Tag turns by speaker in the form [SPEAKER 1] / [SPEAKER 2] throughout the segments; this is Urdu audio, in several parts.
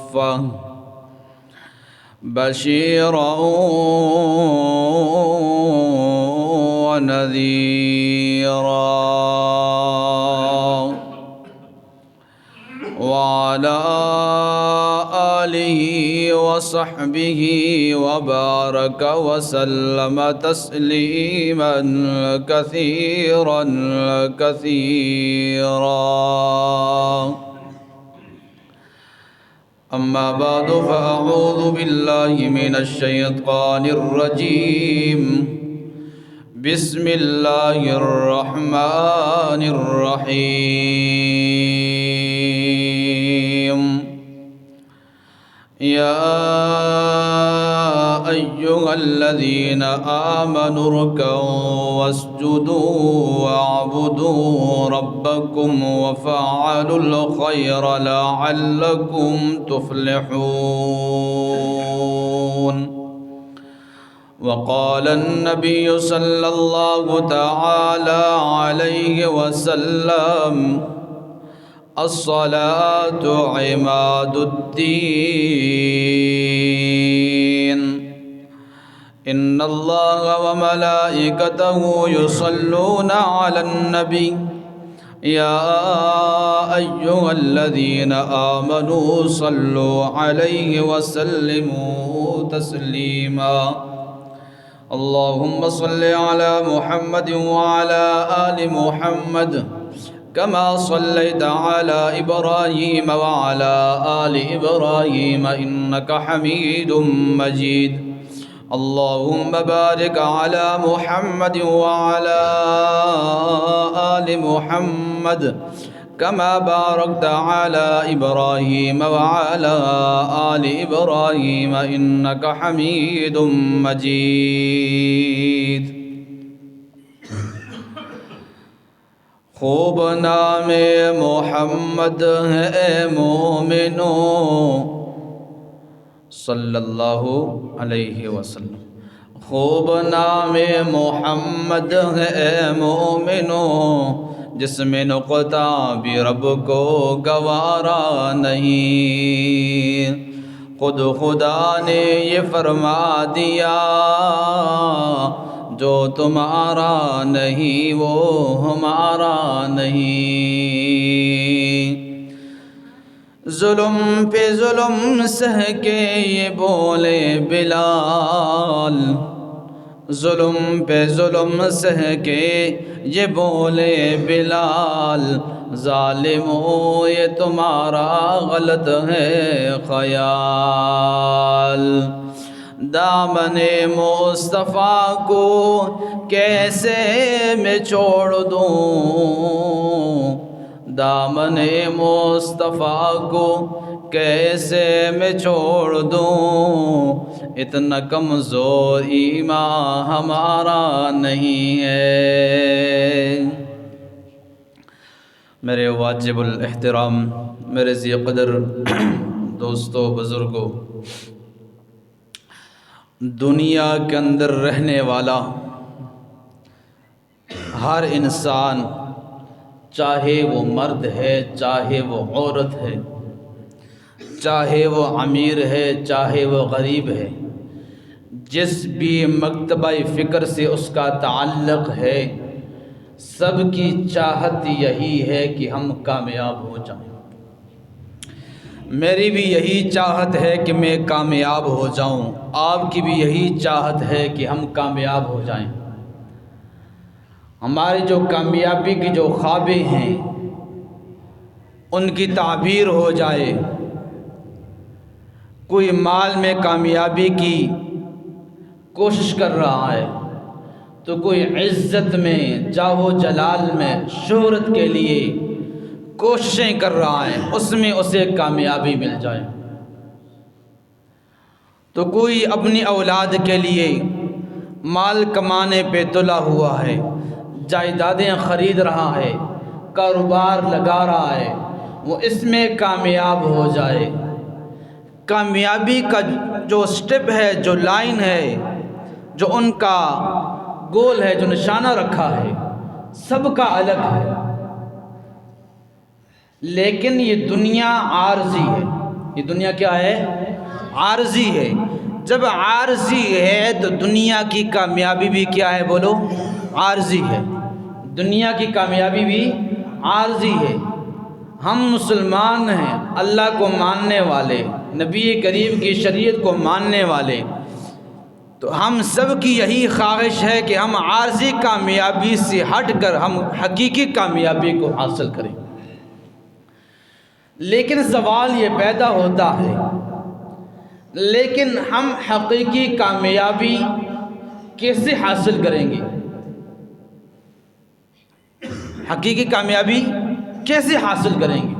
[SPEAKER 1] كافة بشيرا ونذيرا وعلى آله وصحبه وبارك وسلم تسليما كثيرا كثيرا. أما بعد فأعوذ بالله من الشيطان الرجيم. بسم الله الرحمن الرحيم. يا أيها الذين آمنوا اركعوا واسجدوا واعبدوا ربكم وفعلوا الخير لعلكم تفلحون. وقال النبي صلى الله تعالى عليه وسلم: الصلاة عماد الدين. إن الله وملائكته يصلون على النبي يا أيها الذين آمنوا صلوا عليه وسلموا تسليما. اللهم صل على محمد وعلى آل محمد كما صليت على إبراهيم وعلى آل إبراهيم إنك حميد مجيد. اللهم بارك على محمد وعلى آل محمد كما باركت على إبراهيم وعلى آل إبراهيم إنك حميد مجيد. خوب نام محمد ہے اے مومنوں صلی اللہ علیہ وسلم. خوب نام محمد ہے اے مومنوں جس میں نقطہ بھی رب کو گوارا نہیں. خود خدا نے یہ فرما دیا جو تمہارا نہیں وہ ہمارا نہیں. ظلم پہ ظلم سہ کے یہ بولے بلال. ظلم پہ ظلم سہ کے یہ بولے بلال. ظالموں یہ تمہارا غلط ہے خیال. دامن مصطفیٰ کو کیسے میں چھوڑ دوں. دامن مصطفیٰ کو کیسے میں چھوڑ دوں. اتنا کمزور ایمان ہمارا نہیں ہے. میرے واجب الاحترام، میرے ذی قدر دوستو، بزرگوں، دنیا کے اندر رہنے والا ہر انسان، چاہے وہ مرد ہے چاہے وہ عورت ہے، چاہے وہ امیر ہے چاہے وہ غریب ہے، جس بھی مکتبہ فکر سے اس کا تعلق ہے، سب کی چاہت یہی ہے کہ ہم کامیاب ہو جائیں. میری بھی یہی چاہت ہے کہ میں کامیاب ہو جاؤں، آپ کی بھی یہی چاہت ہے کہ ہم کامیاب ہو جائیں. ہماری جو کامیابی کی جو خوابیں ہیں ان کی تعبیر ہو جائے. کوئی مال میں کامیابی کی کوشش کر رہا ہے تو کوئی عزت میں، جاہ و جلال میں، شہرت کے لیے کوششیں کر رہا ہے، اس میں اسے کامیابی مل جائے. تو کوئی اپنی اولاد کے لیے مال کمانے پہ تلا ہوا ہے، جائیدادیں خرید رہا ہے، کاروبار لگا رہا ہے، وہ اس میں کامیاب ہو جائے. کامیابی کا جو سٹیپ ہے، جو لائن ہے، جو ان کا گول ہے، جو نشانہ رکھا ہے، سب کا الگ ہے. لیکن یہ دنیا عارضی ہے، یہ دنیا کیا ہے؟ عارضی ہے۔ جب عارضی ہے تو دنیا کی کامیابی بھی کیا ہے؟ بولو، عارضی ہے۔ دنیا کی کامیابی بھی عارضی ہے۔ ہم مسلمان ہیں، اللہ کو ماننے والے، نبی کریم کی شریعت کو ماننے والے، تو ہم سب کی یہی خواہش ہے کہ ہم عارضی کامیابی سے ہٹ کر ہم حقیقی کامیابی کو حاصل کریں۔ لیکن سوال یہ پیدا ہوتا ہے، لیکن ہم حقیقی کامیابی کیسے حاصل کریں گے؟ حقیقی کامیابی کیسے حاصل کریں گے؟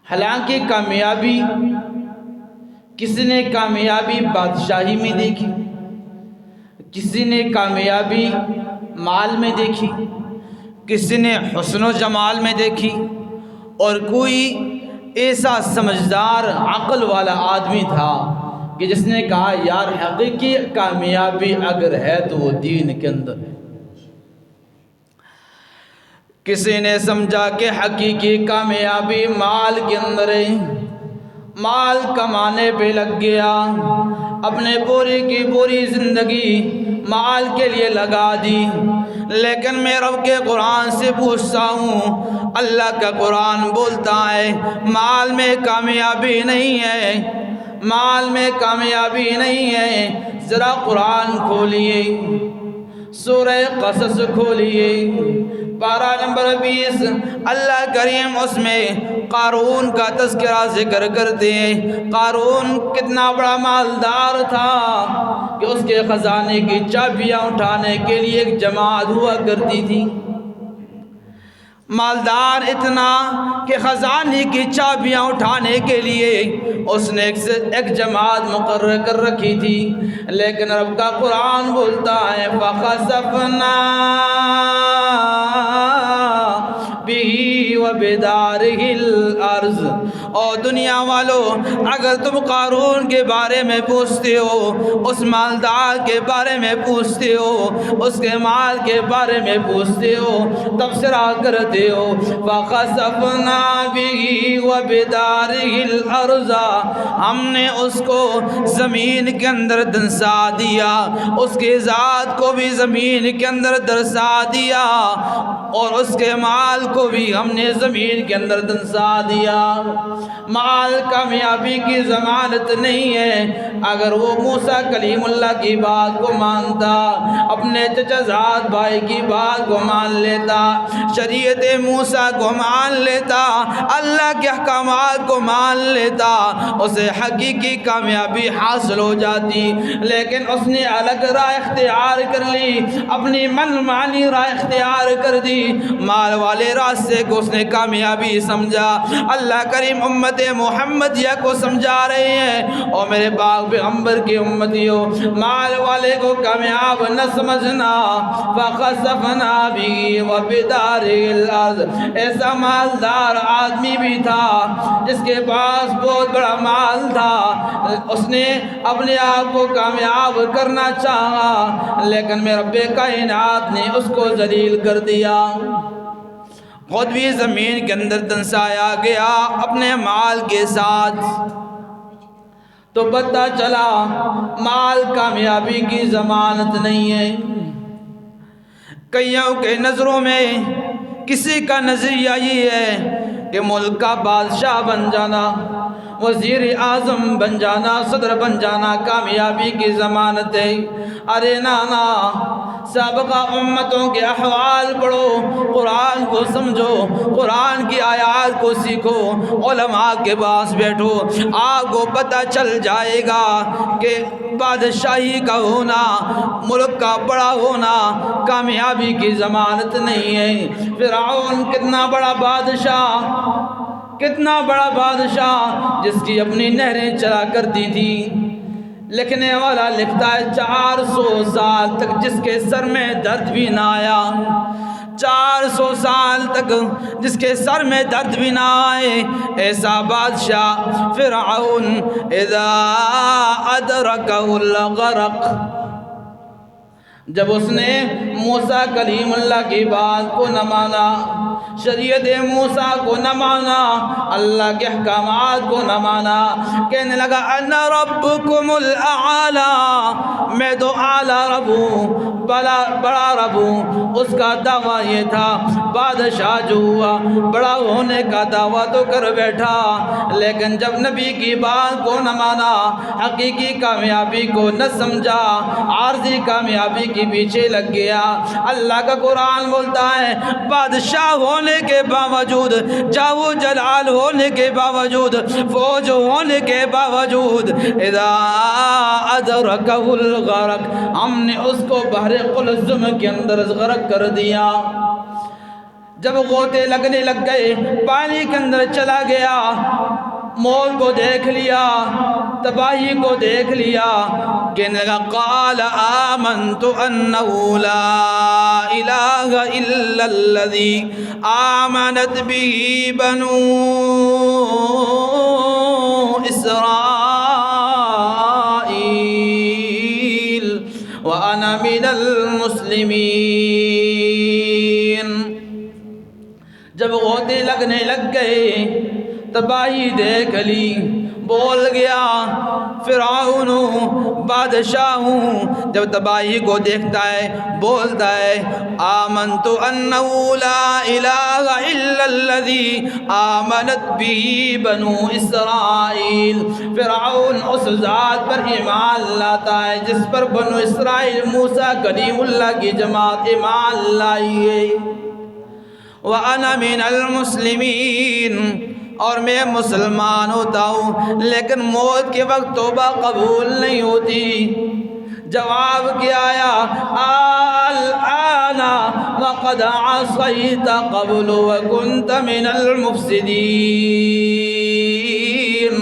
[SPEAKER 1] حالانکہ کامیابی، کسی نے کامیابی بادشاہی میں دیکھی، کسی نے کامیابی مال میں دیکھی، کسی نے حسن و جمال میں دیکھی، اور کوئی ایسا سمجھدار عقل والا آدمی تھا کہ جس نے کہا یار حقیقی کامیابی اگر ہے تو وہ دین کے اندر ہے۔ کسی نے سمجھا کہ حقیقی کامیابی مال کے اندر ہے، مال کمانے پہ لگ گیا، اپنے پوری کی پوری زندگی مال کے لیے لگا دی۔ لیکن میں رب کے قرآن سے پوچھتا ہوں، اللہ کا قرآن بولتا ہے مال میں کامیابی نہیں ہے، مال میں کامیابی نہیں ہے۔ ذرا قرآن کھولیے، سورہ قصص کھولیے، پارہ نمبر 20، اللہ کریم اس میں قارون کا تذکرہ ذکر کرتے ہیں۔ قارون کتنا بڑا مالدار تھا کہ اس کے خزانے کی چابیاں اٹھانے کے لیے ایک جماعت ہوا کرتی تھی۔ مالدار اتنا کہ خزانے کی چابیاں اٹھانے کے لیے اس نے ایک جماعت مقرر کر رکھی تھی، لیکن رب کا قرآن بولتا ہے فَخَسَفْنَا بِهِ وَبِدَارِهِ الْأَرْضِ۔ اور دنیا والوں، اگر تم قارون کے بارے میں پوچھتے ہو، اس مالدار کے بارے میں پوچھتے ہو، اس کے مال کے بارے میں پوچھتے ہو، تبصرہ کرتے ہو، فَخَسَفْنَا بِهِ وَبِدَارِهِ الْأَرْضَ، ہم نے اس کو زمین کے اندر دنسا دیا، اس کے ذات کو بھی زمین کے اندر درسا دیا، اور اس کے مال کو بھی ہم نے زمین کے اندر دنسا دیا۔ مال کامیابی کی ضمانت نہیں ہے۔ اگر وہ موسیٰ کلیم اللہ کی بات کو مانتا، اپنے چچا زاد بھائی کی بات کو مان لیتا، شریعت موسیٰ کو مان لیتا، اللہ کے احکامات کو مان لیتا، اسے حقیقی کامیابی حاصل ہو جاتی۔ لیکن اس نے الگ راہ اختیار کر لی، اپنی من مانی راہ اختیار کر دی، مال والے راستے کو اس نے کامیابی سمجھا۔ اللہ کریم امت محمدیہ کو سمجھا رہے ہیں، اور میرے پاک پیغمبر کی امتیوں، مال والے کو کامیاب نہ سمجھنا۔ فَخَسَفْنَا بِهِ وَبِدَارِهِ الْأَرْضِ، ایسا مالدار آدمی بھی تھا جس کے پاس بہت بڑا مال تھا، اس نے اپنے آپ کو کامیاب کرنا چاہا، لیکن میرے رب کائنات نے اس کو ذلیل کر دیا، خود بھی زمین کے اندر دنسایا گیا اپنے مال کے ساتھ۔ تو پتہ چلا مال کامیابی کی ضمانت نہیں ہے۔ کئیوں کے نظروں میں کسی کا نظریہ یہ ہے کہ ملک کا بادشاہ بن جانا، وزیر اعظم بن جانا، صدر بن جانا کامیابی کی ضمانت ہے۔ ارے نانا، سابقہ امتوں کے احوال پڑھو، قرآن کو سمجھو، قرآن کی آیات کو سیکھو، علماء کے پاس بیٹھو، آپ کو پتہ چل جائے گا کہ بادشاہی کا ہونا، ملک کا بڑا ہونا کامیابی کی ضمانت نہیں ہے۔ فرعون کتنا بڑا بادشاہ، کتنا بڑا بادشاہ جس کی اپنی نہریں چلا کرتی تھی۔ لکھنے والا لکھتا ہے 400 سال تک جس کے سر میں درد بھی نہ آیا، 400 سال تک جس کے سر میں درد بھی نہ آئے، ایسا بادشاہ فرعون اذا ادرکہ الغرق، جب اس نے موسیٰ کلیم اللہ کی بات کو نہ مانا، شریعت موسیٰ کو نہ مانا، اللہ کے احکامات کو نہ مانا، کہنے لگا انا ربکم الاعلی، میں تو اعلیٰ رب ہوں، بڑا رب ہوں۔ اس کا دعویٰ یہ تھا، بادشاہ جو ہوا بڑا ہونے کا دعویٰ تو کر بیٹھا، لیکن جب نبی کی بات کو نہ مانا، حقیقی کامیابی کو نہ سمجھا، عارضی کامیابی کے پیچھے لگ گیا۔ اللہ کا قرآن بولتا ہے بادشاہ ہونے کے باوجود، جاو جلال ہونے کے باوجود، فوج ہونے کے باوجود، اذا ادرکہ الغرق، ہم نے اس کو بحر قلزم کے اندر غرق کر دیا۔ جب غوطے لگنے لگ گئے، پانی کے اندر چلا گیا، موت کو دیکھ لیا، تباہی کو دیکھ لیا، کہنے لگا قال آمنت انہ لا الہ الا الذی آمنت به بنو اسرائیل وانا من المسلمین۔ جب غوطے لگنے لگ گئے، تباہی دیکھ لی، بول گیا فرعون بادشاہ ہوں، جب تباہی کو دیکھتا ہے بولتا ہے آمنت انہ لا الہ الا الذی آمنت به بنو اسرائیل۔ فرعون اس ذات پر ایمان لاتا ہے جس پر بنو اسرائیل موسیٰ کلیم اللہ کی جماعت ایمان لائی ہے۔ وَأَنَا مِنَ الْمُسْلِمِينَ، اور میں مسلمان ہوتا ہوں، لیکن موت کے وقت توبہ قبول نہیں ہوتی۔ جواب کیا آیا الآن وقد عصیت قبل وکنت من المفسدین،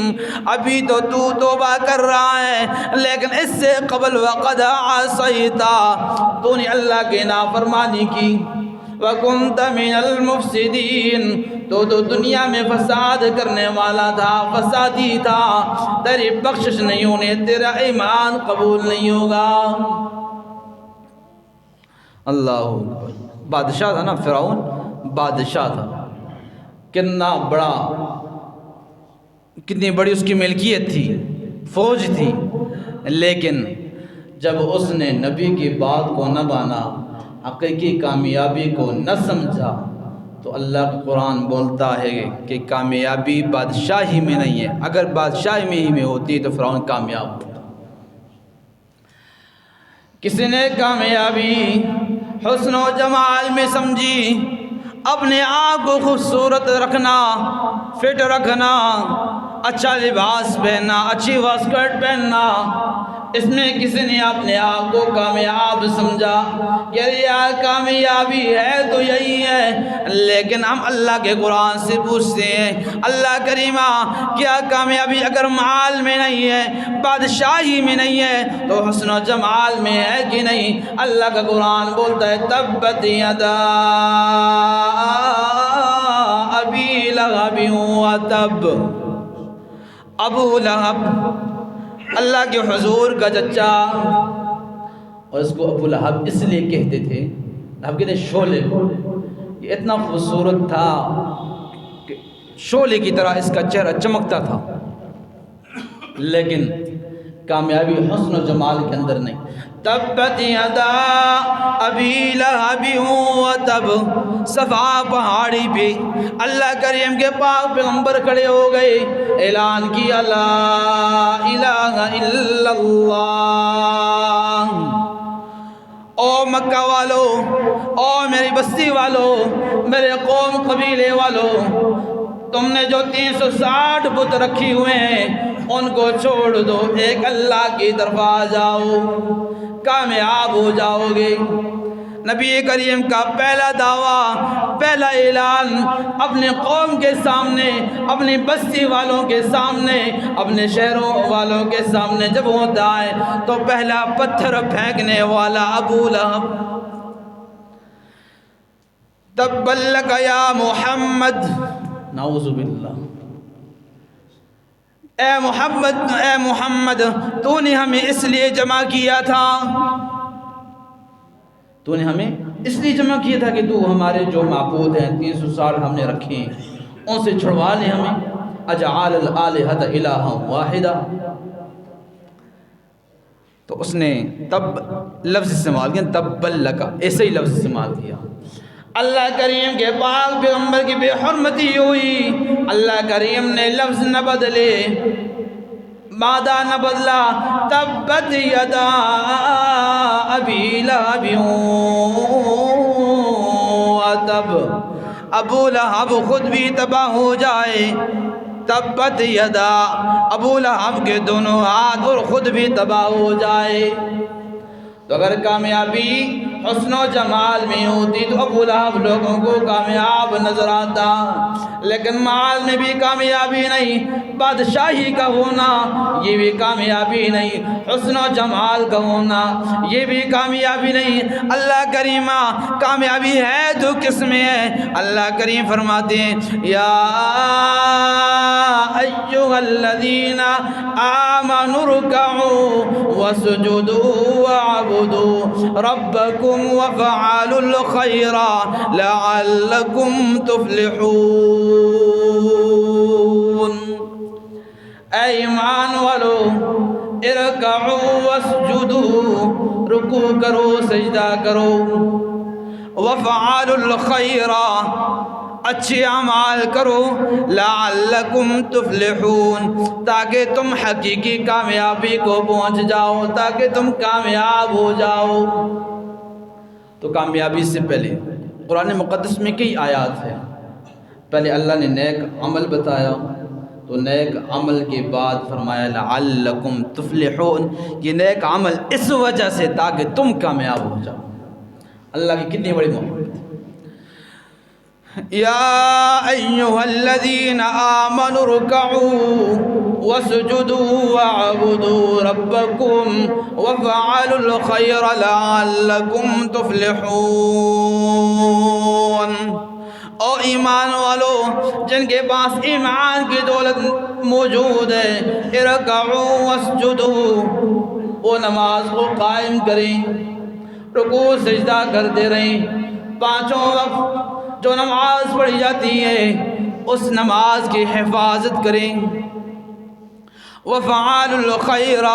[SPEAKER 1] ابھی تو توبہ کر رہا ہے، لیکن اس سے قبل وقد عصیت، تو نے اللہ کی نافرمانی کی، وَكُنْتَ مِنَ الْمُفْسِدِينَ، تو دنیا میں فساد کرنے والا تھا، فسادی تھا، تیری بخشش نہیں ہونے، تیرا ایمان قبول نہیں ہوگا۔ اللہ اکبر۔ بادشاہ تھا نا فرعون، بادشاہ تھا، کتنی بڑی اس کی ملکیت تھی، فوج تھی، لیکن جب اس نے نبی کی بات کو نہ مانا، حقیقی کامیابی کو نہ سمجھا، تو اللہ کا قرآن بولتا ہے کہ کامیابی بادشاہی میں نہیں ہے، اگر بادشاہی میں ہوتی تو فرعون کامیاب ہوتا۔ کسی نے کامیابی حسن و جمال میں سمجھی، اپنے آپ کو خوبصورت رکھنا، فٹ رکھنا، اچھا لباس پہننا، اچھی واسکٹ پہننا، اس میں کسی نے اپنے آپ کو کامیاب سمجھا کہ یار کامیابی ہے تو یہی ہے، لیکن ہم اللہ کے قرآن سے پوچھتے ہیں اللہ کریمہ کیا کامیابی اگر مال میں نہیں ہے، بادشاہی میں نہیں ہے، تو حسن و جمال میں ہے کہ نہیں؟ اللہ کا قرآن بولتا ہے تبت یدا ابی لہب وتب، ابو لہب اللہ کے حضور کا چچا، اور اس کو ابو لہب اس لیے کہتے تھے، لہب کہتے شعلے کو، یہ اتنا خوبصورت تھا کہ شعلے کی طرح اس کا چہرہ چمکتا تھا، لیکن کامیابی حسن و جمال کے اندر نہیں۔ تبت یدا ابی لہب وتب، صفا پہاڑی پہ اللہ کریم کے پاک پیغمبر کھڑے ہو گئے، اعلان کیا لا الہ الا اللہ۔ او مکہ والو، او میری بستی والو، میرے قوم قبیلے والو، تم نے جو 360 بت رکھی ہوئے ہیں ان کو چھوڑ دو، ایک اللہ کی طرف آ جاؤ، کامیاب ہو جاؤ گے۔ نبی کریم کا پہلا دعویٰ، پہلا اعلان اپنے قوم کے سامنے، اپنی بستی والوں کے سامنے، اپنے شہروں والوں کے سامنے جب ہوتا ہے تو پہلا پتھر پھینکنے والا ابو لہب۔ تبا لک یا محمد، نعوذ باللہ، اے محمد تو نے ہمیں اس لیے جمع کیا تھا، تو نے ہمیں اس لیے جمع کیا تھا کہ تو ہمارے جو معبود ہیں 300 سال ہم نے رکھے ہیں ان سے چھڑوا لے ہمیں۔ اجعل الآلہۃ الہا واحدا، تو اس نے تب لفظ استعمال کیا، تبا لک، ایسے ہی لفظ استعمال کیا۔ اللہ کریم کے پاک پیغمبر کی بے حرمتی ہوئی، اللہ کریم نے لفظ نہ بدلے، مادہ نہ بدلا، تبت یدا ابی لہب وتب، ابو لہب خود بھی تباہ ہو جائے، تبت یدا، ابو لہب کے دونوں ہاتھ اور خود بھی تباہ ہو جائے۔ تو اگر کامیابی حسن و جمال میں ہوتی تو ابو لہب لوگوں کو کامیاب نظر آتا، لیکن مال میں بھی کامیابی نہیں، بادشاہی کا ہونا یہ بھی کامیابی نہیں، حسن و جمال کا ہونا یہ بھی کامیابی نہیں۔ اللہ کریمہ کامیابی ہے تو کس میں ہے؟ اللہ کریم فرماتے ہیں یا ایھا الذین آمنوا ارکعوا واسجدوا واعبدوا ربکم وافعلوا الخیر لعلکم تفلحون۔ اے ایمان والو، ارکعوا واسجدوا، رکوع کرو سجدہ کرو، وافعلوا الخیر، اچھے اعمال کرو، لعلکم تفلحون، تاکہ تم حقیقی کامیابی کو پہنچ جاؤ، تاکہ تم کامیاب ہو جاؤ۔ تو کامیابی سے پہلے قرآن مقدس میں کئی آیات ہیں، پہلے اللہ نے نیک عمل بتایا، تو نیک عمل کے بعد فرمایا لعلکم تفلحون، یہ نیک عمل اس وجہ سے تاکہ تم کامیاب ہو جاؤ۔ اللہ کی کتنی بڑی محبت ہے۔ یا ایھا الذین آمنوا ارکعوا واسجدوا واعبدوا ربکم وافعلوا الخیر لعلکم تفلحون۔ او ایمان والو جن کے پاس ایمان کی دولت موجود ہے، ارکعوا واسجدوا، وہ نماز کو قائم کریں، رکوع سجدہ کرتے رہیں، پانچوں وقت جو نماز پڑھی جاتی ہے اس نماز کی حفاظت کریں، وفعلوا الخیر،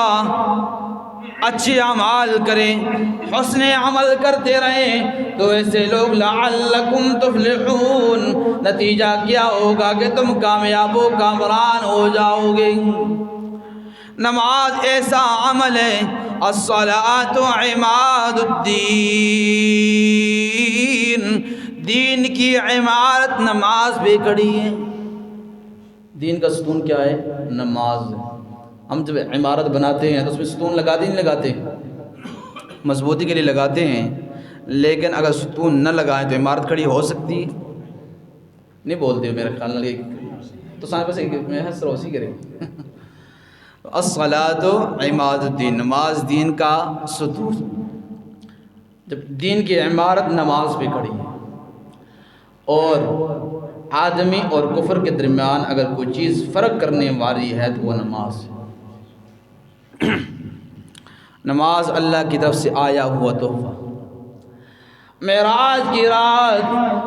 [SPEAKER 1] اچھے اعمال کریں، حسن عمل کرتے رہیں، تو ایسے لوگ لعلکم تفلحون، نتیجہ کیا ہوگا کہ تم کامیاب و کامران ہو جاؤ گے۔ نماز ایسا عمل ہے، الصلاۃ عماد الدین، دین کی عمارت نماز پہ کھڑی ہے۔ دین کا ستون کیا ہے؟ نماز۔ ہم جب عمارت بناتے ہیں تو اس میں ستون لگاتے نہیں لگاتے، مضبوطی کے لیے لگاتے ہیں، لیکن اگر ستون نہ لگائیں تو عمارت کھڑی ہو سکتی نہیں؟ بولتے میرے خیال میں تو سارے پاس میں ہنس رہا اسی کریں۔ الصلاۃ عماد الدین، نماز دین کا ستون، جب دین کی عمارت نماز پہ کھڑی ہے، اور آدمی اور کفر کے درمیان اگر کوئی چیز فرق کرنے والی ہے تو وہ نماز ہے۔ نماز اللہ کی طرف سے آیا ہوا تحفہ۔ معراج کی رات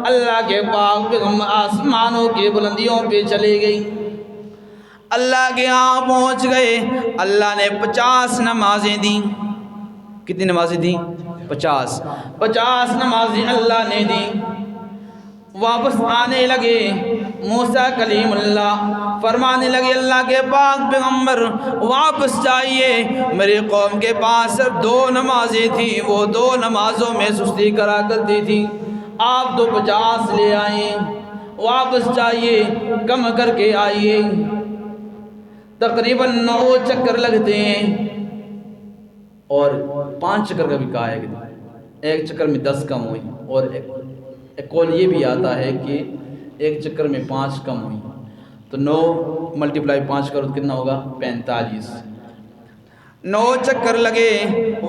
[SPEAKER 1] اللہ کے پاک پیغمبر آسمانوں کی بلندیوں پہ چلے گئی، اللہ کے ہاں پہنچ گئے، اللہ نے 50 نمازیں دیں۔ کتنی نمازیں دیں؟ 50 نمازیں اللہ نے دیں۔ واپس آنے لگے موسیٰ کلیم اللہ، فرمانے لگے اللہ کے پاک پیغمبر واپس جائیے، میری قوم کے پاس صرف 2 نمازیں تھیں، وہ 2 نمازوں میں سستی کرا کرتی تھی، آپ تو 50 لے آئیں، واپس جائیے کم کر کے آئیے۔ تقریباً 9 چکر لگتے ہیں، اور 5 چکر کا بھی کہا ہے کہ 1 چکر میں 10 کم ہوئی، اور ایک قول یہ بھی آتا ہے کہ 1 چکر میں 5 کم ہوئی، تو 9 × 5 کرو تو کتنا ہوگا؟ 45۔ 9 چکر لگے،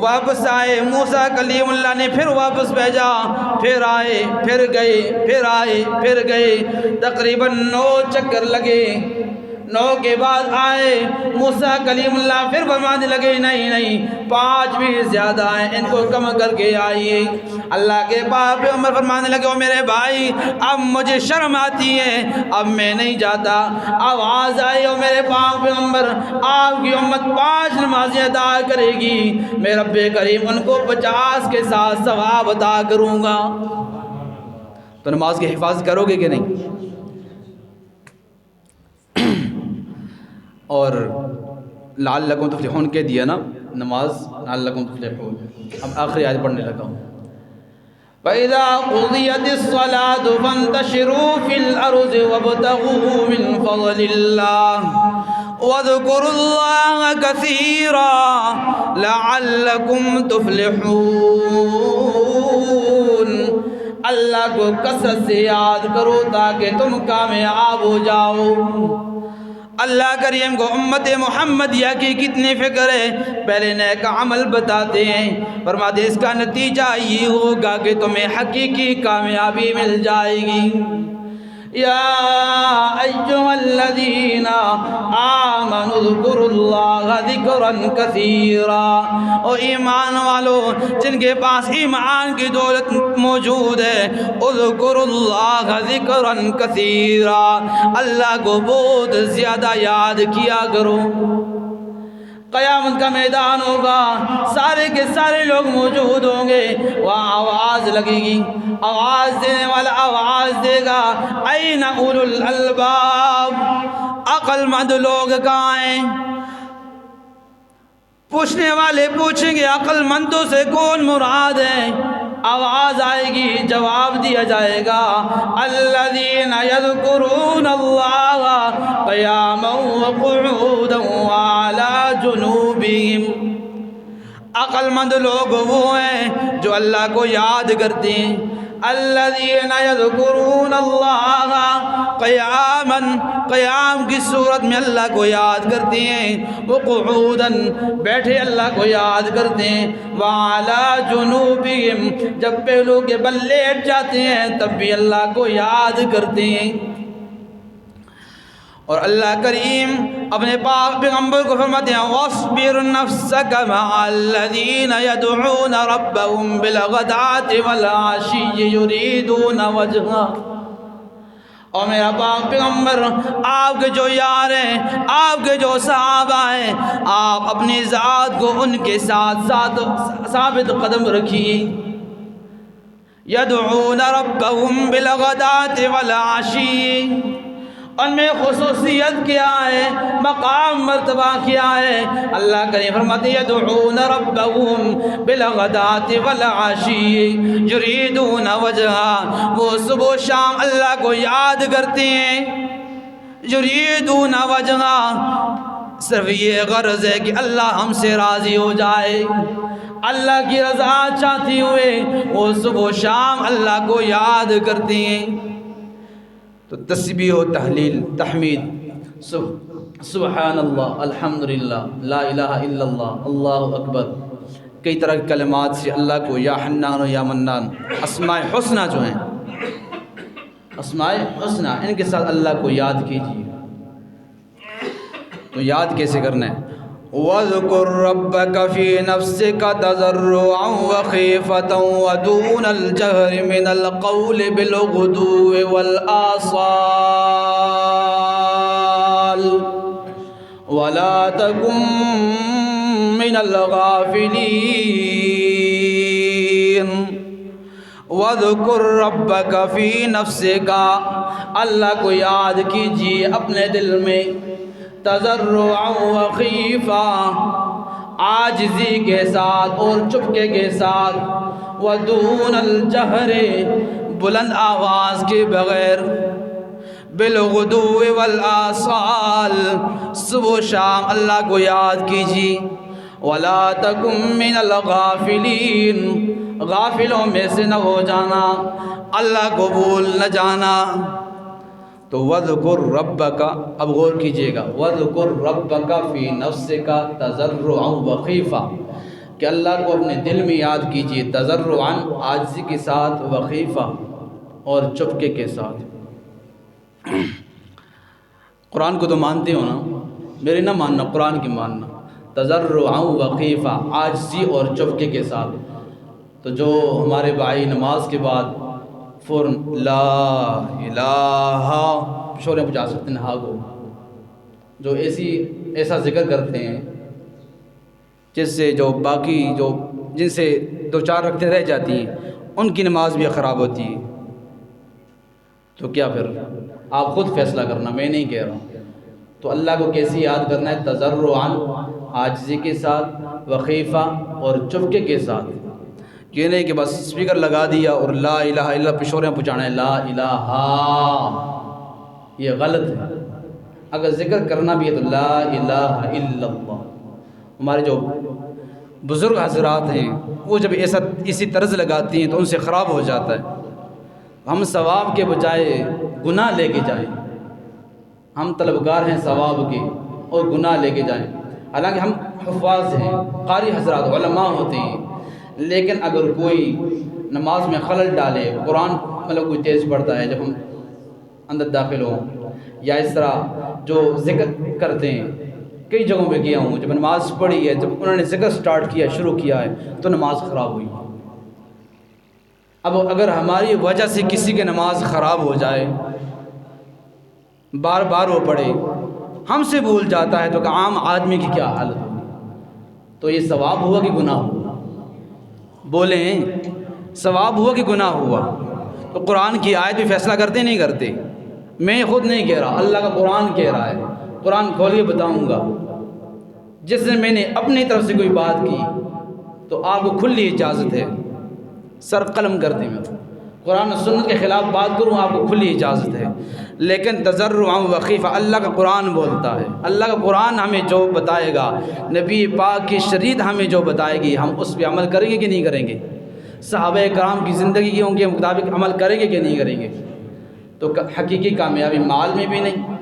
[SPEAKER 1] واپس آئے، موسیٰ کلیم اللہ نے پھر واپس بھیجا، پھر آئے، پھر گئے، پھر آئے، پھر گئے، تقریباً 9 چکر لگے۔ 9 کے بعد آئے موسیٰ کلیم اللہ پھر فرمانے لگے نہیں 5 بھی زیادہ ہیں، ان کو کم کر کے آئیے۔ اللہ کے پاک پیغمبر فرمانے لگے او میرے بھائی اب مجھے شرم آتی ہے، اب میں نہیں جاتا۔ آواز آئی او میرے پاک پیغمبر آپ کی امت 5 نمازیں ادا کرے گی، میں رب کریم ان کو 50 کے ساتھ ثواب عطا کروں گا۔ تو نماز کی حفاظت کرو گے کہ نہیں؟ اور لعلکم تفلحون کہہ دیا نا، نماز لعلکم تفلحون۔ اب آخری آیت پڑھنے لگا ہوں۔ فَإِذَا قُضِيَتِ الصَّلَاةُ فَانتَشِرُوا فِي الْأَرْضِ وَابْتَغُوا مِنْ فَضْلِ اللَّهِ وَاذْكُرُوا اللَّهَ كَثِيرًا لَعَلَّكُمْ تُفْلِحُونَ۔ اللہ کو کثرت سے یاد کرو تاکہ تم کامیاب ہو جاؤ۔ اللہ کریم کو امت محمدیہ کی کتنی فکر ہے، پہلے نیک عمل بتاتے ہیں، فرماتے اس کا نتیجہ یہ ہوگا کہ تمہیں حقیقی کامیابی مل جائے گی۔ یا ایھا الذین آمنوا اذکروا اللہ ذکرا کثیرا، او ایمان والو جن کے پاس ایمان کی دولت موجود ہے، اذکروا اللہ ذکرا کثیرا، اللہ کو بہت زیادہ یاد کیا کرو۔ قیامت کا میدان ہوگا، سارے کے سارے لوگ موجود ہوں گے، وہاں آواز لگے گی، آواز دینے والا آواز دے گا این اولو الالباب، عقل مند لوگ کہاں ہیں؟ پوچھنے والے پوچھیں گے عقل مندوں سے کون مراد ہے؟ آواز آئے گی، جواب دیا جائے گا الذین یذکرون اللہ قیاما وقعودا وعلی جنوبہم۔ عقل مند لوگ وہ ہیں جو اللہ کو یاد کرتے ہیں، الذین یذکرون اللہ قیاما، قیام کی صورت میں اللہ کو یاد کرتے ہیں، وقعودا بیٹھے اللہ کو یاد کرتے ہیں، وعلی جنوبہم جب پہلو کے بل لیٹ جاتے ہیں تب بھی اللہ کو یاد کرتے ہیں۔ اور اللہ کریم اپنے پاک پیغمبر کو فرماتے ہیں وَاصْبِرْ نَفْسَكَ مَعَ الَّذِينَ يَدْعُونَ رَبَّهُمْ بِالْغَدَاةِ وَالْعَشِيِّ يُرِيدُونَ وَجْهَهُ۔ اور میرا پاک پیغمبر آپ کے جو یار ہیں، آپ کے جو صحابہ ہیں، آپ اپنی ذات کو ان کے ساتھ ثابت قدم رکھیے۔ يَدْعُونَ رَبَّهُمْ بِالْغَدَاةِ وَالْعَشِيِّ، ان میں خصوصیت کیا ہے، مقام مرتبہ کیا ہے؟ اللہ کریم فرماتے ہیں یدعون ربهم بالغداۃ والعشی یریدون وجہہ، وہ صبح و شام اللہ کو یاد کرتے ہیں، یریدون وجہہ، صرف یہ غرض ہے کہ اللہ ہم سے راضی ہو جائے، اللہ کی رضا چاہتے ہوئے وہ صبح و شام اللہ کو یاد کرتے ہیں۔ تو تسبیح و تحلیل تحمید سبحان اللہ الحمدللہ لا الہ الا اللہ اللہ اکبر، کئی طرح کے کلمات سے اللہ کو یا حنان و یا منان، اسماء حسنہ جو ہیں، اسماء حسنہ ان کے ساتھ اللہ کو یاد کیجیے۔ تو یاد کیسے کرنا ہے؟ وَاذْكُرْ رَبَّكَ فِي نَفْسِكَ تَضَرُّعًا وَخِيفَةً وَدُونَ الْجَهْرِ مِنَ الْقَوْلِ بِالْغُدُوِّ وَالْآصَالِ وَلَا تَكُن مِّنَ الْغَافِلِينَ۔ وَاذْكُرْ رَبَّكَ فِي نَفْسِكَ، اللہ کو یاد کیجیے اپنے دل میں، تضرعا وخیفا، عاجزی کے ساتھ اور چپکے کے ساتھ، ودون الجہر، بلند آواز کے بغیر، بالغدو والآصال، صبح و شام اللہ کو یاد کیجیے۔ ولا تکن من الغافلین، غافلوں میں سے نہ ہو جانا، اللہ کو بھول نہ جانا۔ تو وَاذْكُرْ رَبَّكَ، اب غور کیجئے گا، وَاذْكُرْ رَبَّكَ فِي نَفْسِكَ تَضَرُّعًا وَخِيفًا، کہ اللہ کو اپنے دل میں یاد کیجئے، تضرعاً عاجزی کے ساتھ، وخیفہ اور چپکے کے ساتھ۔ قرآن کو تو مانتے ہو نا، میری نہ ماننا، قرآن کی ماننا، تضرعا و خیفہ، عاجزی اور چفکے کے ساتھ۔ تو جو ہمارے بھائی نماز کے بعد فوراً لا الہ شوریں بجا سکتے ہیں ہاں کو، جو ایسا ذکر کرتے ہیں جس سے جو باقی جن سے دو چار رکعتیں رہ جاتی ہیں ان کی نماز بھی خراب ہوتی ہے، تو کیا پھر آپ خود فیصلہ کرنا، میں نہیں کہہ رہا ہوں۔ تو اللہ کو کیسے یاد کرنا ہے؟ تضرعا، عاجزی کے ساتھ، وخیفہ اور چفکے کے ساتھ، یہ نہیں کہ بس اسپیکر لگا دیا اور لا الہ الا اللہ پشوریں پہنچانا ہے، لا الہ، یہ غلط ہے۔ اگر ذکر کرنا بھی ہے تو لا الہ الا اللہ۔ ہمارے جو بزرگ حضرات ہیں وہ جب اسی طرز لگاتی ہیں تو ان سے خراب ہو جاتا ہے۔ ہم ثواب کے بجائے گناہ لے کے جائیں، ہم طلبگار ہیں ثواب کے اور گناہ لے کے جائیں، حالانکہ ہم حفاظ ہیں، قاری حضرات علماء ہوتے ہیں، لیکن اگر کوئی نماز میں خلل ڈالے، قرآن کوئی تیز پڑھتا ہے جب ہم اندر داخل ہوں، یا اس طرح جو ذکر کرتے ہیں، کئی جگہوں پہ کیا ہوں، جب نماز پڑھی ہے، جب انہوں نے ذکر سٹارٹ کیا، شروع کیا ہے تو نماز خراب ہوئی۔ اب اگر ہماری وجہ سے کسی کی نماز خراب ہو جائے، بار بار وہ پڑھے، ہم سے بھول جاتا ہے، تو کہ عام آدمی کی کیا حالت ہوگی؟ تو یہ ثواب ہوا کہ گناہ ہوا؟ بولیں، ثواب ہوا کہ گناہ ہوا؟ تو قرآن کی آیت بھی فیصلہ کرتے نہیں کرتے؟ میں خود نہیں کہہ رہا، اللہ کا قرآن کہہ رہا ہے، قرآن کھول کے بتاؤں گا۔ جس نے میں نے اپنی طرف سے کوئی بات کی تو آپ کو کھلی اجازت ہے، سر قلم کر دیں، میں قرآن و سنت کے خلاف بات کروں آپ کو کھلی اجازت ہے، لیکن تضرعا و خیفہ اللہ کا قرآن بولتا ہے، اللہ کا قرآن ہمیں جو بتائے گا، نبی پاک کی شریعت ہمیں جو بتائے گی، ہم اس پہ عمل کریں گے کہ نہیں کریں گے؟ صحابہ کرام کی زندگی کے مطابق عمل کریں گے کہ نہیں کریں گے؟ تو حقیقی کامیابی مال میں بھی نہیں،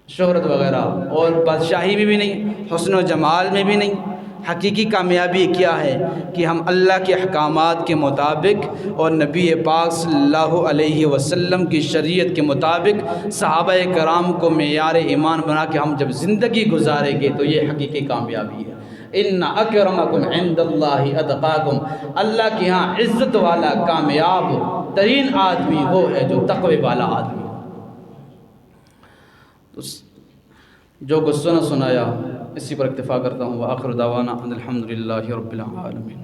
[SPEAKER 1] شہرت وغیرہ اور بادشاہی میں بھی نہیں، حسن و جمال میں بھی نہیں۔ حقیقی کامیابی کیا ہے کہ ہم اللہ کے احکامات کے مطابق اور نبی پاک صلی اللہ علیہ وسلم کی شریعت کے مطابق صحابہ کرام کو معیار ایمان بنا کے ہم جب زندگی گزاریں گے تو یہ حقیقی کامیابی ہے۔ ان اکرمکم عند اللہ اتقاکم، اللہ کے ہاں عزت والا کامیاب ترین آدمی وہ ہے جو تقوی والا آدمی۔ جو کچھ سنایا اسی پر اکتفا کرتا ہوں، وآخر دعوانا ان الحمدللہ رب العالمین۔